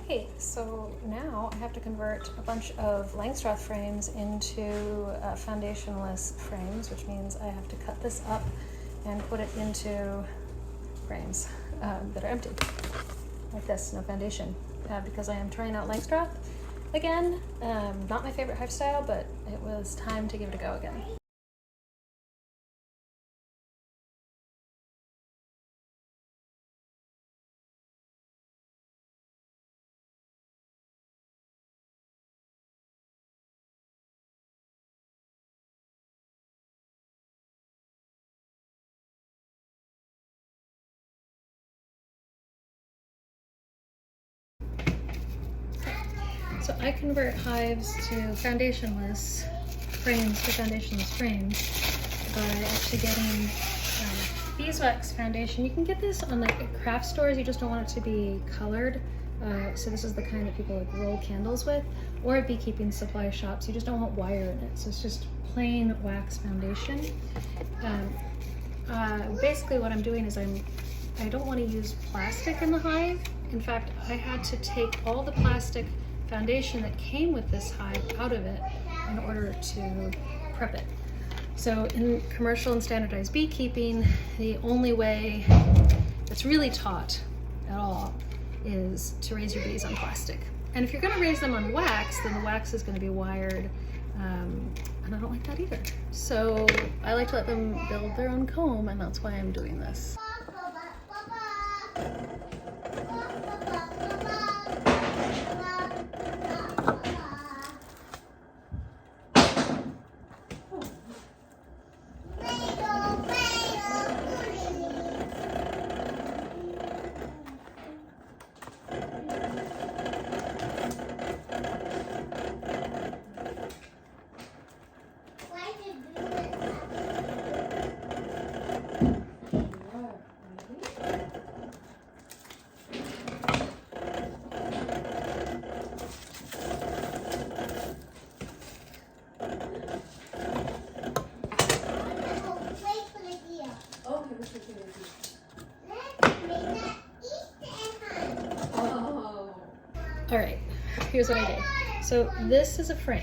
Okay, so now I have to convert a bunch of Langstroth frames into foundationless frames, which means I have to cut this up and put it into frames that are empty, like this, no foundation, because I am trying out Langstroth again. Not my favorite Hive style, but it was time to give it a go again. So I convert hives to foundationless frames by actually getting beeswax foundation. You can get this on like craft stores. You just don't want it to be colored. So this is the kind that people like roll candles with, or at beekeeping supply shops. You just don't want wire in it. So it's just plain wax foundation. Basically what I'm doing is I don't want to use plastic in the hive. In fact, I had to take all the plastic foundation that came with this hive out of it in order to prep it. So in commercial and standardized beekeeping, the only way that's really taught at all is to raise your bees on plastic. And if you're going to raise them on wax, then the wax is going to be wired, and I don't like that either. So I like to let them build their own comb, and that's why I'm doing this. All right, here's what I did. So this is a frame.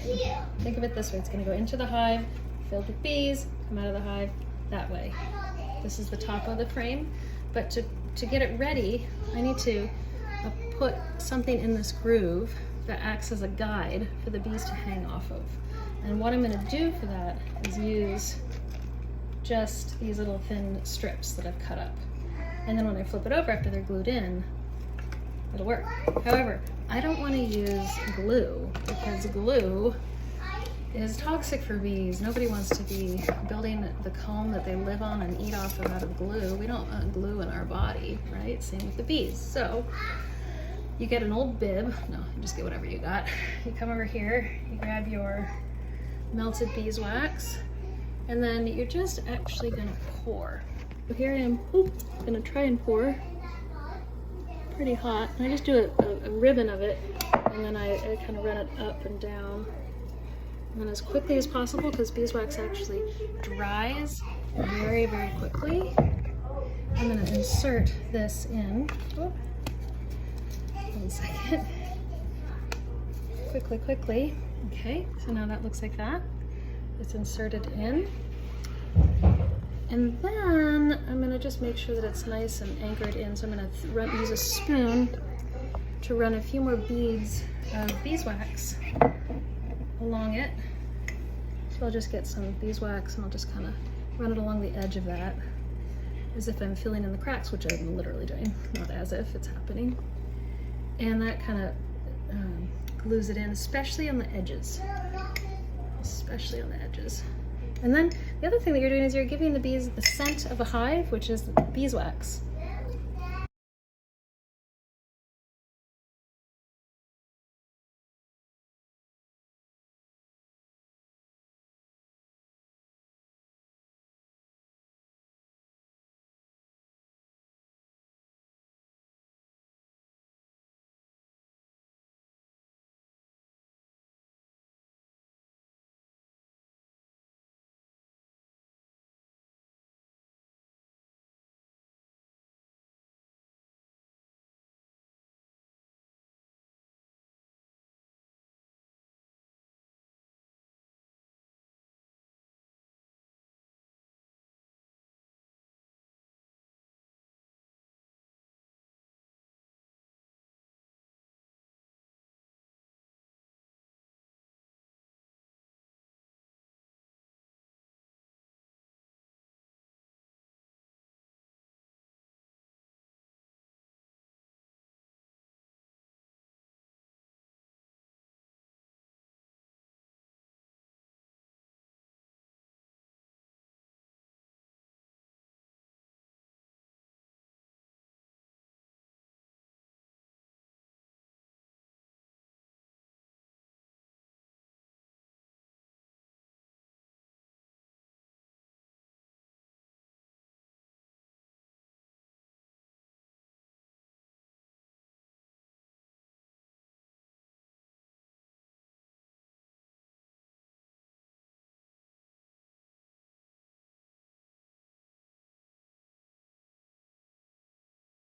Think of it this way. It's going to go into the hive, filled with bees, come out of the hive that way. This is the top of the frame. But to get it ready, I need to put something in this groove that acts as a guide for the bees to hang off of. And what I'm going to do for that is use just these little thin strips that I've cut up. And then when I flip it over after they're glued in, it'll work. However, I don't want to use glue because glue is toxic for bees. Nobody wants to be building the comb that they live on and eat off of out of glue. We don't want glue in our body, right? Same with the bees. So you get an old bib. No, you just get whatever you got. You come over here, you grab your melted beeswax, and then you're just actually gonna pour. So here I am, gonna try and pour. Pretty hot. And I just do a ribbon of it, and then I kind of run it up and down, and then as quickly as possible, because beeswax actually dries very, very quickly. I'm going to insert this in. Oh, 1 second. Quickly. Okay, so now that looks like that. It's inserted in. And then I'm going to just make sure that it's nice and anchored in. So I'm going to use a spoon to run a few more beads of beeswax along it. So I'll just get some beeswax and I'll just kind of run it along the edge of that as if I'm filling in the cracks, which I'm literally doing, not as if it's happening. And that kind of glues it in, especially on the edges. And then the other thing that you're doing is you're giving the bees the scent of a hive, which is beeswax.